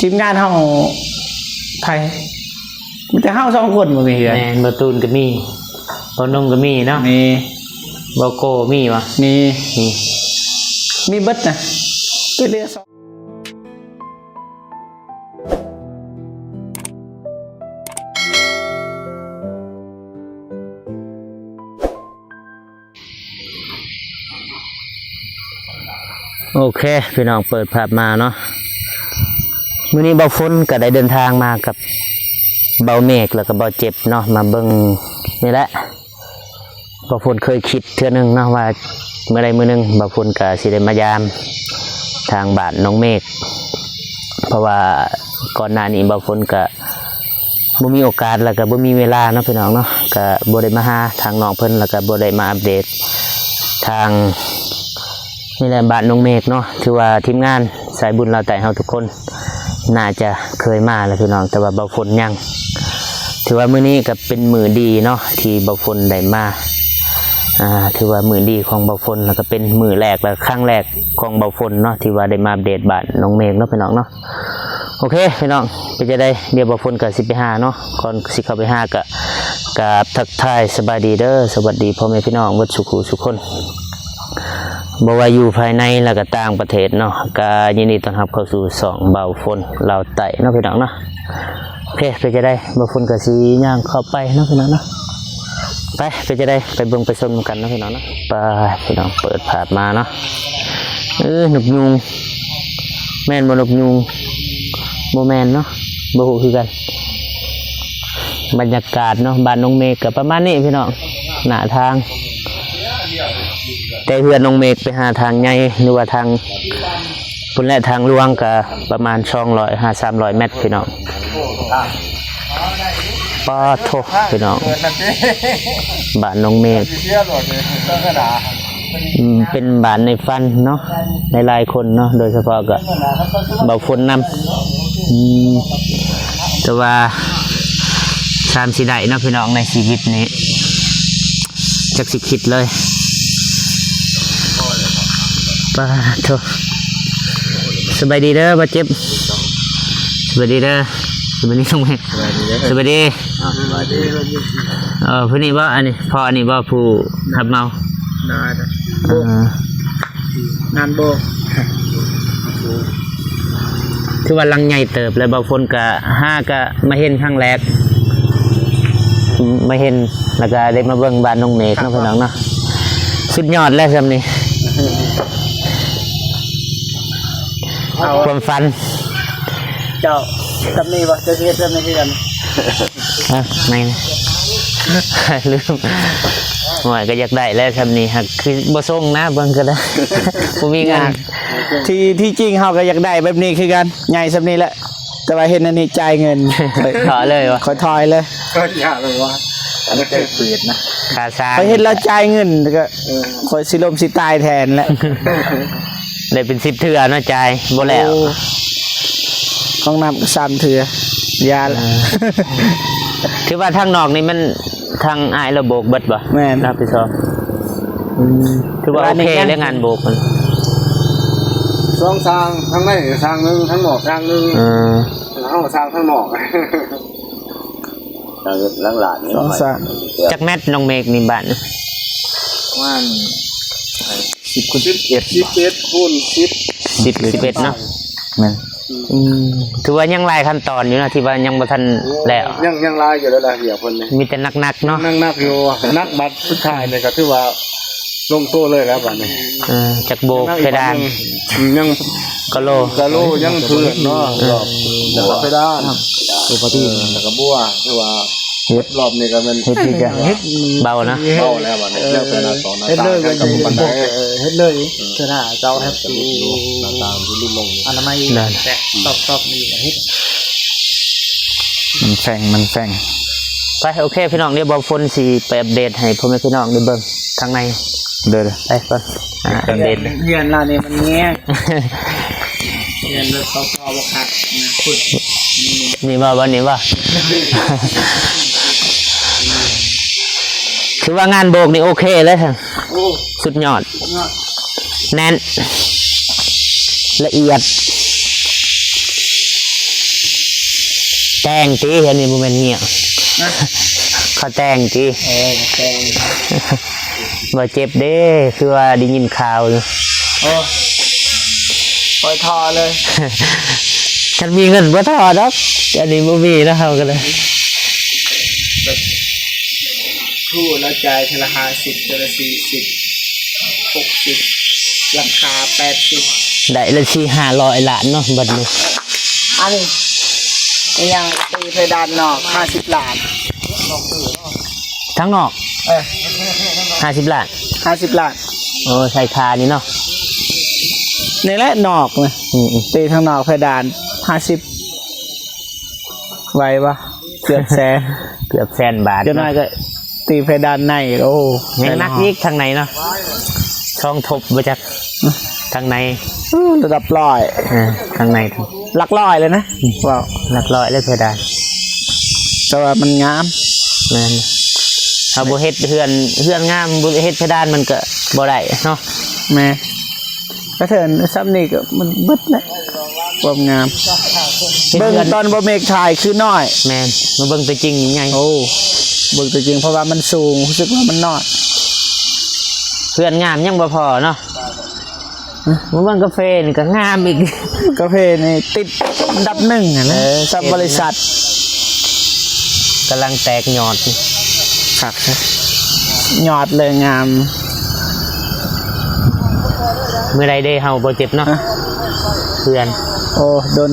ทีมงานห้องไทยมันจะห้า2 คนบ่มีเลยแมนบอตูนก็มีบอนงก็มีเนาะมีบอโก้มีวะมีเบิดนะตัวเรือ2โอเคพี่น้องเปิดภาพมาเนาะมื้อนี้เบาฝนก็ได้เดินทางมากับเบาเมฆแล้วก็เบาเจ็บเนาะมาเบิ่งนี่แหละเบาฝนเคยคิดเทื่อนึงเนาะว่าเมื่อใดมื้อนึงเบาฝนก็สิได้มายามทางบ้านน้องเมฆเพราะว่าก่อนหน้านี้เบาฝนก็บ่มีโอกาสแล้วก็บ่มีเวลาเนาะพี่น้องเนาะก็บ่ได้มาหาทางน้องเพิ่นแล้วก็บ่ได้มาอัปเดตทางนี่แหละบ้านน้องเมฆเนาะถือว่าทีมงานสายบุญเราแต่เฮาทุกคนน่าจะเคยมาแล้วพี่น้องแต่ว่าเบาฝนยังถือว่ามื้อนี้ก็เป็นมื้อดีเนาะที่เบาฝนได้มาถือว่ามื้อดีของเบาฝนแล้วก็เป็นมื้อแรกและครั้งแรกของเบาฝนเนาะที่ว่าได้มาอัปเดตบ้านน้องเมฆเนาะพี่น้องเนาะโอเคพี่น้องไปจะได้เดี๋ยวเบาฝนก็สิไปหาเนาะก่อนสิเข้าไปหาก็กราบทักทายสบายดีเด้อสวัสดีพ่อแม่พี่น้องวัดสุขุสุขคนบ่ว่าอยู่ภายในแล้วก็ต่างประเทศเนาะก็ยินดีต้อนรับเข้าสู่2เบาฝนเราไต่เนาะพี่น้องเนาะโอเคไปจะได้เบาฝนก็สิย่างเข้าไปเนาะพี่น้องเนาะไปจะได้ไปเบิ่งไปชมกันเนาะพี่น้องเนาะไปพี่น้องเปิดภาพมาเนาะนกยูงแม่นบ่นกยูงบ่แม่นเนาะบ่ฮู้คือกันบรรยากาศเนาะบ้านน้องเมฆก็ประมาณนี้พี่น้องหน้าทางแต่เพื่อนน้องเมฆไปหาทางใหญ่หรือว่าทางพุ่นและทางลวงก็ประมาณ200-300 เมตรพี่น้องป้าโทพี่น้องบ้านน้องเมฆเป็นบ้านในฝันเนาะในหลายคนเนาะโดยเฉพาะก็เบาฝนนำแต่ว่า3 สิได้เนาะพี่น้องในชีวิตนี้จักสิคิดเลยป้าโทสบายดีเด้อบ่เจ็บสบายดีเด้อสบายดีน้องเมฆสบายดีผู้นี้บ่อันนี้พ่ออันนี้บ่ผู้ขับเมางานโบคือว่าลังใหญ่เติบเลยบางคนก็5ก็มาเห็นครั้งแรกมาเห็นแล้วก็ได้มาเบิ่งบ้านน้องเมฆเนาะพี่น้องเนาะสุดยอดแล้วซำนี้ความฝันเจ้าทำนี่บ่จะเฮ็ดทำนี่คือกันไม่ลืมหน่อยก็อยากได้แล้วซำนี้ฮักคือบ่ส่งนะเบิ่งก็ได้บ่มีงานที่จริงเฮาก็อยากได้แบบนี้คือกันใหญ่ซำนี้แหละแต่ว่าเห็นอันนี้จ่ายเงินขอเลยวะขอทอยเลยก็ยากเลยว่าอันนี้เปลี่ยนนะค่าสร้างไปเห็นแล้วจ่ายเงินก็คอยสิลมสิตายแทนแล้วได้เป็น10 เทื่อเนาะจ่ายบ่แล้วของน้ำ3 เทื่อยาละคือว่าทางนอกนี่มันทางอ้ายระบบเบิดบ่แม่นรับผิดชอบคือว่าโอเคเรื่องงานโบกมัน2 ทางทั้งในทางนึงทั้งหมอกทางนึงทั้งทางทั้งหมอกทางหลังนี่จักแมทน้องเมฆนี่บ้านว่า10 คูณ 11คูณ11เนาะแม่นถือว่ายังหลายขั้นตอนอยู่นะที่ว่ายังบ่ทันแล้วยังลายอยู่แล้วล่ะเหี้ยเพิ่นนี่มีแต่หนักๆเนาะหนักอยู่นักบัดสุดท้ายนี่ก็ถือว่าลงโตเลยแล้วบัดนี้จักโบกเพดานยังกะโลยังพื้นเนาะรอบเพดานตัวปฏิแล้วก็บัวคือว่าเฮ็ดรอบนี้ก็มันเฮ็ดอีกอ่ะเบานะเบาแล้วบัดนี้แล้วแต่ละ2หน้าต่างกันกับบันไดเฮ็ดเลยเจ้าหน้าเจ้าแฮปปี้หน้าต่างที่ลุ่มลงอนามัยแต่ตอกนี่เฮ็ดมันแฝงไปโอเคพี่น้องเดี๋ยวเบาฝนสิไปอัปเดตให้พ่อแม่พี่น้องได้เบิ่งข้างในเด้อไปก่อนอัปเดตเฮือนล่ะนี่มันแง่เฮือนเลยเขาบ่คักนะพูดนี่บ่วันนี้บ่คือว่างานโบกนี่โอเคเลยท่านสุดยอดแน่นละเอียด แต่งตีอันนี้บ่แม่นเงี่ยเขาแต่งตี แต่ง บ่เจ็บเด้คือว่าได้ยินข่าวอยู่ โอ้ปล่อยทอเลย ฉันมีเงินบ่ทอดอกอันนี้บ่มีนะเฮาก็เลย คู่แล้วจ่ายเทละ50เทละ40 60ราคา80ได้ละ4-500ล้านเนาะบัดนี้ อันนี้ยังตีเพดานนอก50 ล้าน ทั้งนอก50ล้าน 50 ล้าน โอ้ใส่คานี่เนาะ นี่แหละนอกนะ ตีทางนอกเพดาน50ไหวปะเกือบแสน เกือบแสนบาท จะน้อยก็ตีเพดานในโอ้ ยังนักอีกทางไหนเนาะช่องทบมาจากทางใน ระดับร้อย ทางใน หลักร้อยเลยนะว้าว หลักร้อยเลยเพดาน แต่ว่ามันงาม นั่นเอาบ่เฮ็ดเฮือนงามบ่เฮ็ดเพดานมันก็บ่ได้เนาะ แม่กระเทินซ้ำนี่ก็มันเบิดเลยความงามเบิ่งตอนบ่เมฆถ่ายคือน้อย แม่นมาเบิ่งตัวจริงใหญ่ โอ้เบิ่งตัวจริงเพราะว่ามันสูงรู้สึกว่ามันน้อย เฮือนงามยังบ่พอเนาะมาเบิ่งกาแฟนี่ก็งามอีก กาแฟนี่ติดอันดับ1อ่ะนะสับบริษัท กำลังแตกยอด ครับยอดเลยงาม เมื่อใดได้เฮาบ่เจ็บเนาะเพื่อน โอ้โดน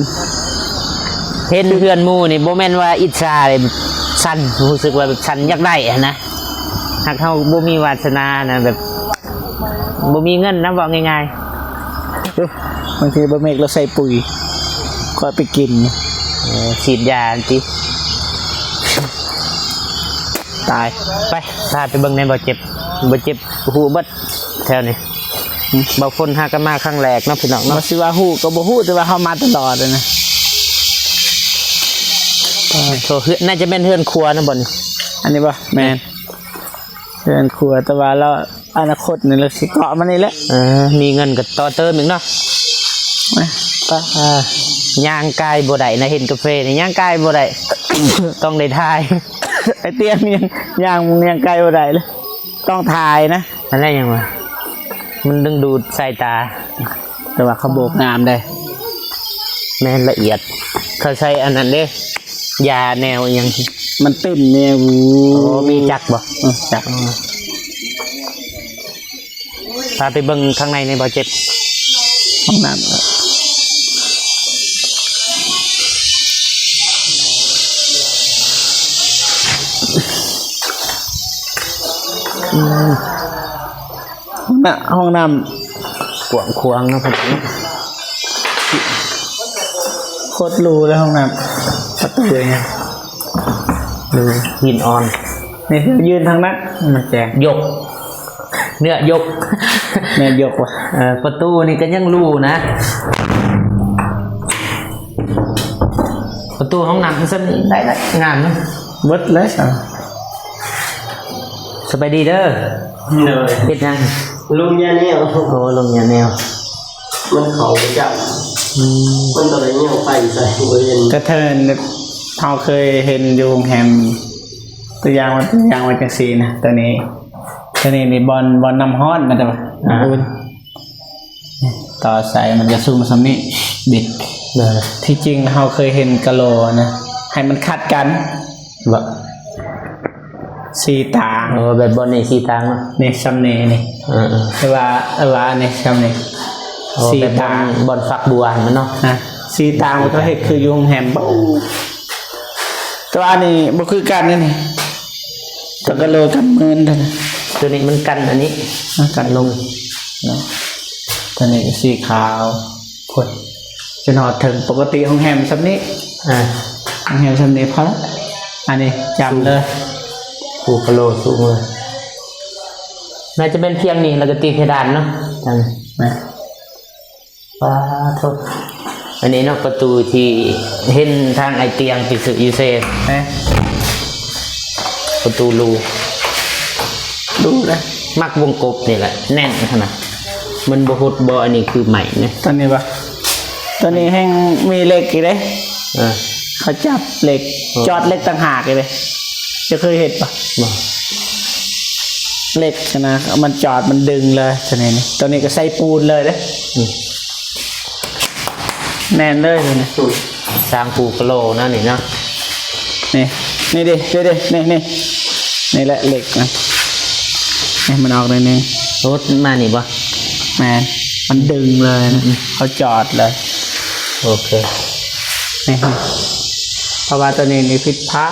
เห็นเพื่อนหมู่นี่บ่แม่นว่าอิจฉาเลยสั่นรู้สึกว่าแบบสั่นอยากได้อะนะหากเฮาบ่มีวาสนานะแบบบ่มีเงินนะบอกง่าย บางทีบ่เมฆเราใส่ปุ๋ยก็ไปกิน ๆฉีดยาติ ตาย ไปพาไปเบิ่งในบ่เจ็บหูเบิดแถวนี้บ่ฝนหากันมาครั้งแรกเนาะพี่น้อง มา เนาะ สิว่าฮู้ก็บ่ฮู้แต่ว่าเฮามาตลอดเลยนะ โธ่เฮือนน่าจะเป็นเฮือนครัวนะบ่นี่ อันนี้บ่แม่นเพื่อนครัวแต่ว่าเราอนาคตนี่เราสิเกาะมันนี่แหละ มีเงินก็ต่อเติมอีกเนาะ นะไป ย่างกายบ่ได้นะเห็นกาแฟนี่ย่างกายบ่ได้ ต้องได้ทาย ไอ้เตี้ยมันยังมึงยังไกลบ่ได้เลยต้องถ่ายนะ อันนั้นยังวะมันดึงดูดสายตา แต่ว่าเขาโบกงามได้ แม่นละเอียด เขาใช้อันนั้นเด้ยาแนวยัง มันเต้นเนี่ยวู โอ้มีจักบ่ จัก พาไปเบิ่งข้างในในบ่เจ็บ ห้องน้ำน่ะห้องน้ กวางควางเนาะครับ ำโคตรรูเลยห้องน้ำประตูไง ดูหินอ่อน นี่คือยืนทางนั้นมันแจง ยก เนื้อยก แม่ยกว่ะ ประตูนี่ก็ยังรูนะ ประตูห้องน้ำซึ่งได้งานเนาะ เบิดเลยสั่ง สบายดีเด้อเฮ็ดยัง ลุงยาเนี่ย โอ้ลงยาแนว มันเขาไปจับมันตอนนี้เนี่ยไฟใส่บริเวณ กระเทินเราเคยเห็นอยู่โรงแรมตัวอย่างวันจังซีนะตัวนี้นี่บอลน้ำฮ้อนมันจะต่อใส่มันจะซูมซัมนี่บิดที่จริงเราเคยเห็นกะโหลนะให้มันคัดกัน แบบ สีตาง โอ้แบบบอลนี่สีทางเนาะ นี่ซัมนี่นี่แต่ว่านี่ซัมนี่ สี สี ตา ตาง บอลฝักบัวมันเนาะ นะสีตางมันก็เห็นคือยุงแฮมบ้าตัวอันนี้บ่คือกันนี่ตัวกะโหลกันเมินเท่านั้น ตัวนี้มันกันอันนี้ กันลงเนาะตัวนี้สีขาวพดจะนอดถึงปกติของแฮมซัมนี้ของแฮมซัมนี้พอละอันนี้จำเลย ปูกะโลสูงเลยน่าจะเป็นเพียงนี้แล้วก็ตีเพดานเนาะจัง นะ ป้าโทษอันนี้เนาะประตูที่เห็นทางไอเตียงปิสุยูเซฟ นะ ประตูรู ดูนะ มักวงกบนี่แหละแน่นขนาดมันบหุดบออันนี้คือใหม่นะ ตอนนี้ปะตอนนี้แห้งมีเหล็กอีกเลย อ่า เขาจับเหล็กจอดเหล็กต่างหากเลยจะเคยเห็นปะ บ่ เหล็กนะมันจอดมันดึงเลยตัวนี้นี่ตัวนี้ก็ใส่ปูนเลยเด้แน่นเลยตัวนี้ สร้างปูกะโลนั่นนี่เนาะ นี่ดินี่แหละเหล็กนะนี่มันออกเลยนี่ รถมานี่บ่ แมนมันดึงเลยนะเขาจอดเลย โอเค นี่เพราะว่าตัวนี้นี่พิษพระ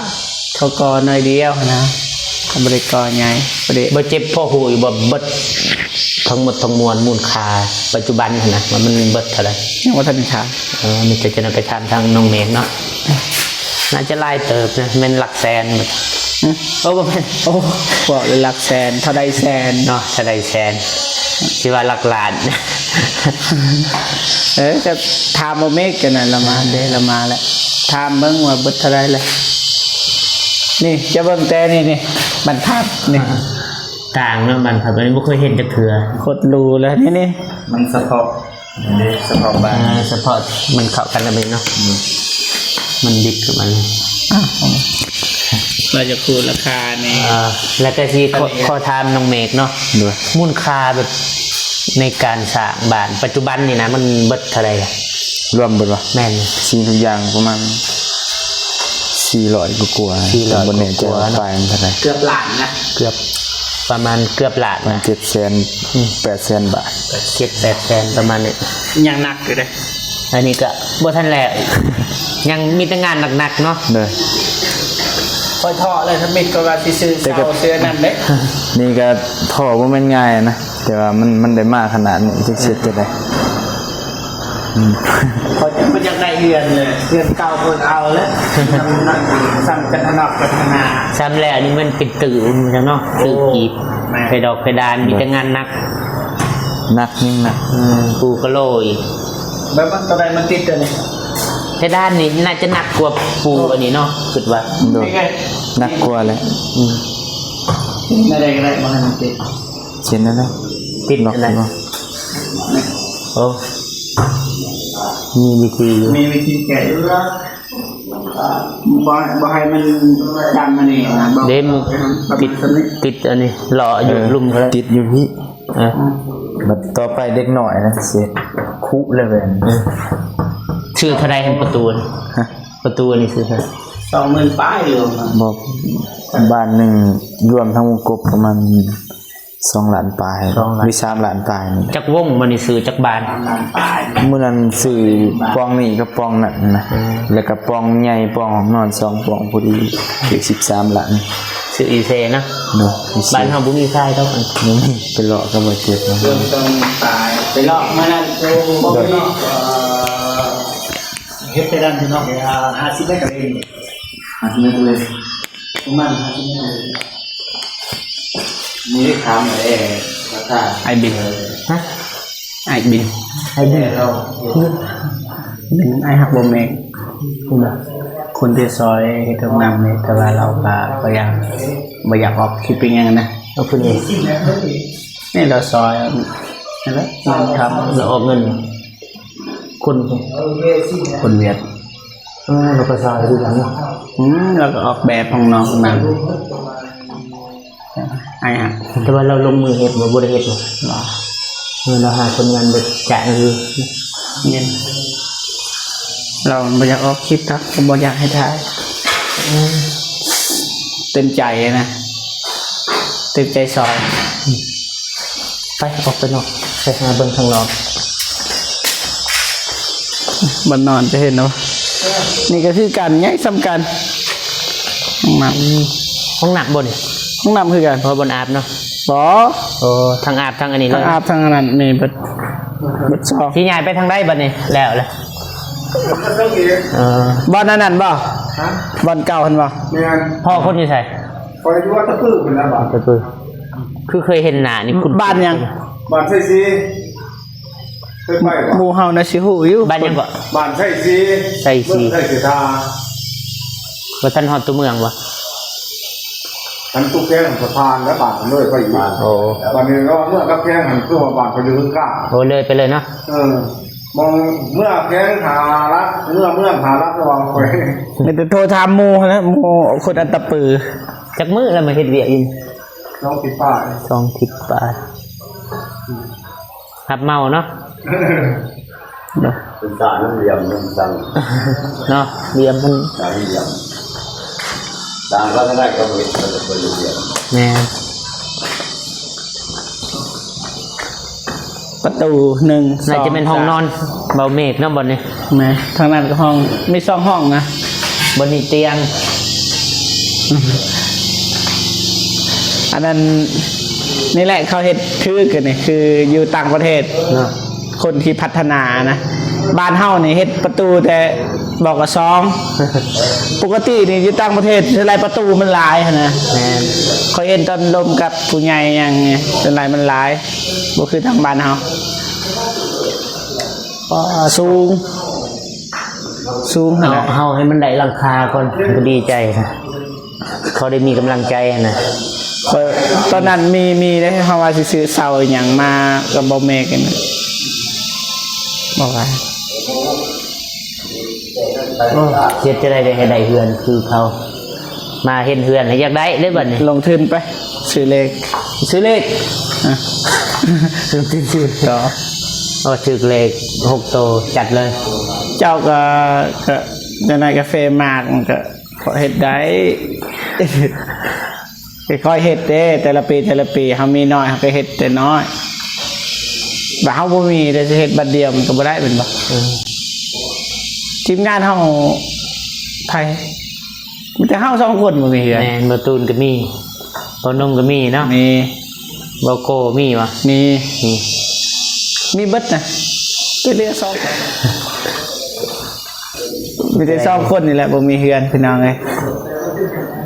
เขากอหน่อยเดียวนะเขาบริกรใหญ่บริ บ่เจ็บพ่อหูอยู่บ่เบิดทั้งหมดทั้งมวลมูลค่าปัจจุบันนะว่ามันเบิดเท่าไหร่ ยังว่าทันขา มีแต่จะนำไปทานทางน้องเมฆเนาะน่าจะไล่เติบนะเป็นหลักแสนหมดโอ้บ่แม่น โอ้บอกเลยหลักแสนเท่าใดแสน เนาะถ้าได้แสนสิว่าหลักล้าน จะทามโมเมกกันนะละมาเด้ละมาแล้วทามเบิ้งว่าเบิดเท่าไรเลยนี่จะเบิ้งแต่นี่บรรทัดนี่ ต่างเนาะมันครับอันนี้บ่เคยเห็นจักเทื่อ โคตรรูเลยนี่ มันสะพอกสะพอกบ้าน เฉพาะมันเข้ากันแล้วเนาะมันดิบกับมัน เราจะคูณราคานี่ แล้วก็ที่ข้อทามน้องเมฆเนาะ ด้วย มูลค่าแบบในการสร้างบ้านปัจจุบันนี่นะมันเบิดเท่าไหร่ล่ะ รวมเบิดวะ แม่น สิ่งทุกอย่างประมาณ400กว่าบนเนี่ยจะไปเท่าไหร่ เกือบหลานนะ เกือบประมาณเกือบล้าน มัน นะ 700,000 800,000 บาท 7-8 ประมาณนี้ ยังหนักอยู่เลย อันนี้ก็บ่ทันแล้วยังมีแต่งานหนักๆเนาะ เลย พอท่อเลยถ้ามิดก็ว่าที่ซื้อเสาเสื้อนั่นเด้ นี่ก็ท่อว่ามันง่ายนะแต่ว่ามันได้มากขนาดนี้จะเช็ดจะได้ เขาจะมันยังได้เรือนเลยเรือนเก่าคนเอาแล้วสั่งกันถนอกกันนา ซ้ำแล้วนี่มันเป็นตื่นจังเนาะตื่นกีบ แม่ ไปดอกไปดานมีแต่งานหนัก นักยิ่งนัก ปูกะโลอีก แบบมันตัวใดมันติดตัวนี้ แต่ด้านนี้น่าจะหนักกว่าปูอันนี้เนาะคิดว่า โดย นี่ไง นักกว่าเลย อะไรก็ได้มาให้มันติด เช่นนั้นเลย ติด ล็อก อะไร เนาะ โอ้มีวิธีอยู่ มีวิธีแก้อยู่แล้วบ่ให้มันดันมานี่นะ เดมติดติดอันนี้หล่ออยู่ลุ่มเขาแล้ว ติดอยู่พี่ อ่ะ แบบต่อไปเด็กหน่อยนะเสียคุเลยเว้ย ชื่อเท่าไรเห็นประตูนี่ ฮะ ประตูนี่คือเท่าไหร่ 20,000ป้ายอยู่ บอกบ้านหนึ่งรวมทั้งวงกบประมาณ2 ล้านปลายหรือ3 ล้านปลายนี่ จักวงมันนี่ซื้อจักบาน 3,000ป้าย เมื่อนั้นซื้อปองนี่กับปองนั่นนะแล้วก็ปองใหญ่ปองห้องนอน2ปองพอดีอีก13 ล้าน ซื้ออีเซนะ เนาะ บ้านเฮาบ่มีทรายเท่ากัน นี่เป็นเลาะก็บ่เจ็บนะ เริ่มต้นตายไปลอกมานั่นโอ้บ่ไปลอกเฮ็ดไปด้านที่นอก50เมตรเอง อาทิตย์เลย ประมาณ50เมตร นี่ถามเองราคา ไอบิน ฮะ ไอบิน ให้ดี เรา บินไอหักบ่แม่ง คุณน่ะ คนที่ซอยเฮ็ดตรงนั้นนี่แต่ว่าเราก็ยังบ่อยากออกคลิปเป็นยังนะ เอาคุณเอง นี่เราซอยนั่นแหละเราทำ เราออกเงินคุณ คนเวียด เราก็ซอยดูกันเนาะ เราก็ออกแบบของน้องนั้นไอ้อะ แต่ว่าเราลงมือเฮ็ดบ่ได้เฮ็ดหรอก รอ เราหาคนงานบ่จ่ายคือ เย็นเราบ่อยากออกคลิปครับผมบ่อยากให้ถ่ายเต็มใจนะเต็มใจซอย ไปออกไปนอกไปหาเบิ่งข้างนอก บันนอนจะเห็นเนาะนี่ก็คือกันง่ายสำคัญห้องน้ ห้องน้ำบ่นี่ ำห้องน้ำคือกัน เพราะบนอาบเนาะ บ่ โอ้ทางอาบทางอันนี้เล ทั้ง ย อาบทั้งนั้นมีเบิดซอก ที่ย้ายไปทางใดบัดนี้แล้วแหละบ่อนนั้นบ่บ่อนเก่าเห็นบ่ พ่อคนอยู่ไส คอยดูว่าตะพื้นเป็นแล้วบ้าน ก็คือเคยเห็นหน้านี่คุณ บ้านยัง บ้านใช่สิเคยไป หมู่เฮานะสิฮู้อยู่ บ้านยังบ่ บ้านใช่สิ ใส่สี ใช่สิทา ว่าท่านฮอดตัวเมืองบ่ ฉันตุ๊กแกของสะพานและบ้านมันเลยไปอีกบ้าน โอ้ ตอนนี้ก็เมื่อกับแกหันเพื่อมาบ้านเขาอยู่ข้างกลาง โหเลยไปเลยเนาะ เออ มองเมื่อแข้งหารักเมื่อหารักระวังคอย มีแต่โทรถามหมูแล้วหมูคนอันตะปือ จักมื้อแล้วมาเฮ็ดเวียกอีก น้องติดป้าย 2 ทิศปลายหับเมาเนาะ เป็นตาน้ำเหลี่ยมน้ำสัง เนาะเรียมมัน ตาน้ำเหลี่ยมตาก็ได้ก็ไม่เป็นเหลี่ยม แม่ ประตู1 น่าจะเป็นห้องนอนเบาเมฆเนาะบ่นี่ แม่ทางนั้นก็ห้องไม่ซ่องห้องนะ บ่นี่เตียง อันนั้นนี่แหละเขาเฮ็ดคือกันนี่คืออยู่ต่างประเทศ เนาะ คนที่พัฒนานะบ้านเฮานี่เฮ็ดประตูแต่บอกกับซอง ปกตินี่อยู่ต่างประเทศเท่าไรประตูมันหลายหั้นนะ แม่น เขาเห็นตอนลมกับผู้ใหญ่อย่างเงี้ยเท่าไรมันหลายบ่คือทางบ้านเฮาก็สูงหั่น เอา น่ะ เฮาให้มันได้หลังคาก่อนก็ดีใจนะเขาได้มีกำลังใจนะ ข้อยตอนนั้นมีได้เฮาว่าสิซื้อเสาอหยังมากับบ่แม่กันนะบอกว่า เฮ็ดจะได้ให้ได้เฮือนคือเขา มาเห็นเฮือนแล้วอยากได้ได้บัดนี้ ลงทุนไปซื้อเลข ซื้อเลข อ่ะ ซื้อ ต่อ เอาถือเลข6โตจัดเลย เจ้าก็จะนายกาแฟมากมันก็เฮ็ดได้ ค่อยๆเฮ็ดเด้แต่ละปีเฮามีน้อยเฮาก็เฮ็ดแต่น้อยบ่เฮาบ่มีแต่สิเฮ็ดบัดเดียวมันก็บ่ได้เป็นบ่ทีมงานเฮาไผมีแต่เฮา2คนบ่มีเฮือน แม่นบ่ตูนก็มีบ่นงก็มีเนาะ มี บ่โกมีวะ มี นี่ มีเบิดนะตัวเหลือ2มีแต่2คนนี่แหละบ่มีเฮือนพี่น้องเอ้ย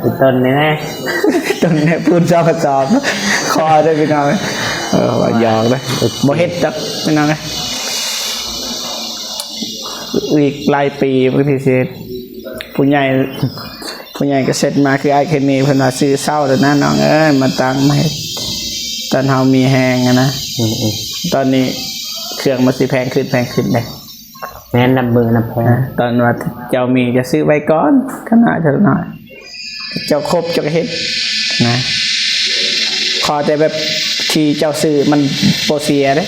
คือต้นนี่นะ ตรงนี้พูดจอกระจอบคอได้พี่น้องว่าหยอกเลยบ่เฮ็ดจักพี่น้องอีกหลายปีบางทีเสร็จผู้ใหญ่ก็เสร็จมาคือไอ้เคมีเพิ่นว่าซื้อเศร้าแล้วนะน้องเอ้ยมาตั้งมาเฮ็ดตอนเฮามีแฮงอะนะตอนนี้เครื่องมันสิแพงขึ้นเลย แม่นนับมือนับแพง ตอนว่าเจ้ามีจะซื้อไว้ก่อนขนาดเท่าน้อยเจ้าครบเจ้าก็เฮ็ดนะขอแต่แบบที่เจ้าซื้อมันโปรเสียเด้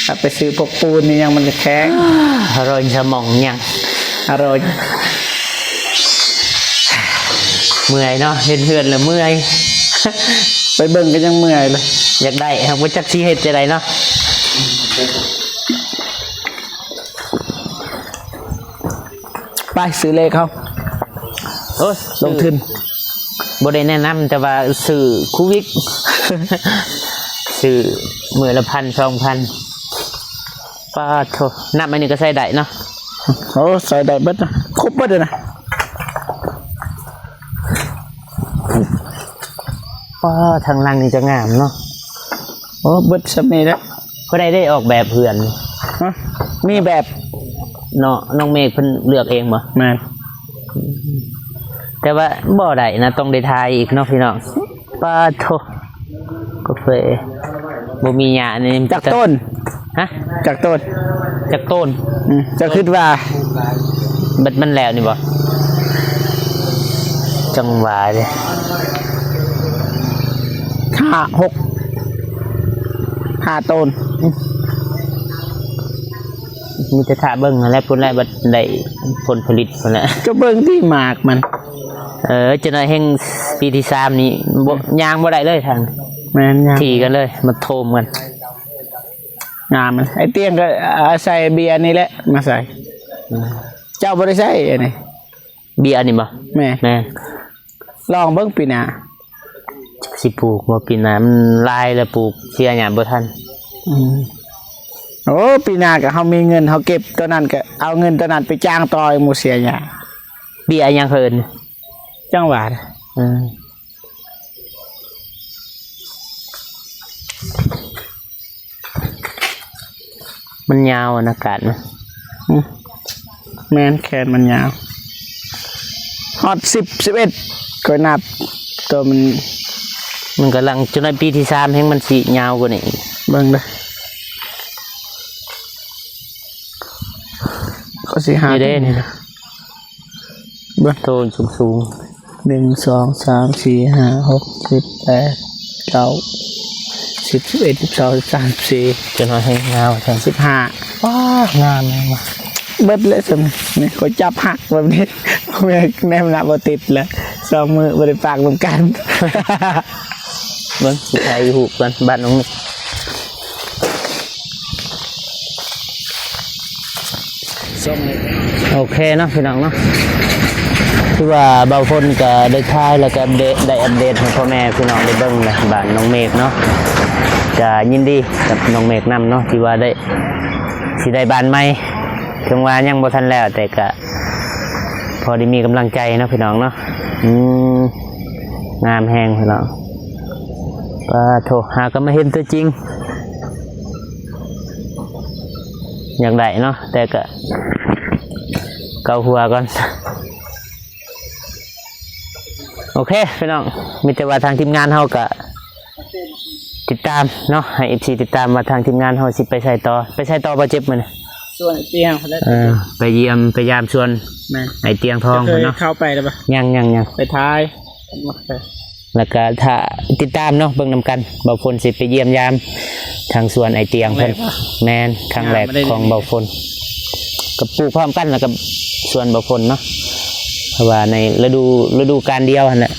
ถ้าไปซื้อพวกปูนนี่ยังมันจะแข็ง อร่อยสมองยัง อร่อย เมื่อยเนาะเห็นเฮือนแล้วเมื่อย ไปเบิ่งก็ยังเมื่อยเลย อยากได้ครับว่าจักสิเฮ็ดจะได้เนาะ ไปซื้อเลขเขา โอ้ย ลงทุน บ่ได้แนะนำแต่ว่าซื้อคูวิก ซื้อมื้อละ1,000-2,000ป้าโธนับอันนี้ก็ใส่ได้เนาะ โอ้ใส่ได้เบิดนะครบเบิดเลยนะ ป้าทางล่างนี่จะงามเนาะ โอ้เบิดสำนีแล้ว ก็ได้ออกแบบเฮือน ฮะมีแบบ เนาะน้องเมฆเพิ่นเลือกเองบ่ แม่น แต่ว่าบ่ได้นะต้องได้ทายอีกเนาะพี่น้องป้าโธกาแฟบ่มีหญ้านี่ จากต้น ฮะ จากต้น จากต้น จะคิดว่า บัดมันแล้วนี่บ่จังหวะเด้ 5 ต้น มีแต่ท่าเบิ่งนั่นแหละพุ่นแหละบัดได้ผลผลิตพุ่นแหละ ก็เบิ่งที่หมากมัน จะได้แห่งปีที่3นี่บ่ย่างบ่ได้เลยทาง แม่นยัง ขี่กันเลยมาโทมกัน งามมันไอ้เตียงก็ใส่เบียร์นี่แหละมาใส่เจ้าบ่ได้ใส่อันนี้ เบียร์นี่บ่ แม่ แม่ ลองเบิ่งปีหน้า สิปลูกบ่ปีหน้ามันลายแล้วปลูกเสียหยังบ่ทัน โอ้ปีหน้าก็เฮามีเงินเฮาเก็บตัวนั้นก็เอาเงินตัวนั้นไปจ้างต่อยหมู่เสียหยัง เบียร์หยังเพิ่น จังหวะ มันยาวอากาศนะ แม่นแขนมันยาวฮอด10 11ก็นับตัวมัน กำลังจนในปีที่3แห่งมันสิยาวกว่านี้ เบิ่งเด้อ ก็สิหา นี่เด้นี่นะ เบิ่ง โตนสูง 1 2 3 4 5 6 7 8 9 10 11 12 13 ๆจนว่าให้เงาแทน 14 15 ว้างามเลยว่ะ เบิดเลยสมนี่เขาจับหักแบบนี้ผมอยากแนมหน้าบ่ติดเลย2 มือบ่ได้ปากรวมกัน เบิ่งสิไทยหูกกันบ้านน้องนี่โอเคเนาะพี่น้องเนาะคือว่าเบาคนก็ได้ทายแล้วก็ได้อัปเดตให้พ่อแม่พี่น้องได้เบิ่งนะบ้านน้องเมฆเนาะจะยินดีกับน้องเมฆนำเนาะที่ว่าได้สิได้บ้านใหม่ถึงว่ายังบ่ทันแล้วแต่ก็พอได้มีกำลังใจเนาะพี่น้องเนาะงามแฮงพี่น้องป้าโทหาก็มาเห็นตัวจริงอยากได้เนาะแต่ก็เกาหัวก่อนโอเคพี่น้องมีแต่ว่าทางทีมงานเฮาก็ติดตามเนาะให้ FC ติดตามว่าทางทีมงานเฮาสิไปใช้ต่อบ่เจ็บมื้อนี้ ส่วนเตียงเขาได้ ไปเยี่ยมไปยามชวน แม่ ไอเตียงทอง เคย เนาะ เข้าไปแล้วปะ ยัง ไปท้าย แล้วก็ถ้าติดตามเนาะเบิ่งนำกันเบาฝนสิไปเยี่ยมยามทางสวนไอเตียงเพิ่นแม่นครั้งแรกของเบาฝนกับปลูกพร้อมกันแล้วกับสวนเบาฝนเนาะเพราะว่าในฤดูกาลเดียวหั่นแหละ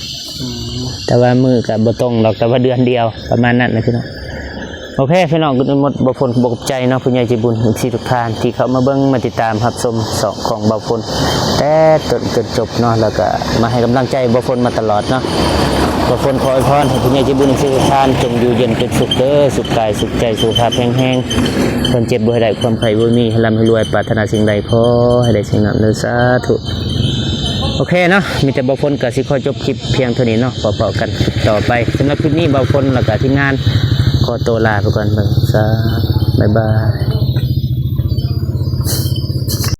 แต่ว่ามือกับบ่ตรงหรอกแต่ว่าเดือนเดียวประมาณนั้นนะพี่น้องโอเคพี่น้องก็หมดเบาฝนบกใจเนาะผู้ใหญ่ใจบุญที่ทุกท่านที่เขามาเบิ่งมาติดตามรับชมสองของเบาฝนแต่จนจบเนาะแล้วก็มาให้กำลังใจเบาฝนมาตลอดเนาะเบาฝนขออวยพรให้ผู้ใหญ่ใจบุญที่ทุกท่านจงอยู่เย็นเป็นสุขเด้อสุขกายสุขใจสุขภาพแข็งๆคนเจ็บบ่ให้ได้ความไข้บ่มีให้ร่ำให้รวยปรารถนาสิ่งใดขอให้ได้สิ่งนั้นเด้อสาธุโอเคเนาะมีแต่เบาฝนก็สิขอจบคลิปเพียงเท่านี้เนาะพอๆกันต่อไปสำหรับคลิปนี้เบาฝนแล้วก็ทีมงานขอตัวลาไปก่อนเบิ่งซะบ๊ายบาย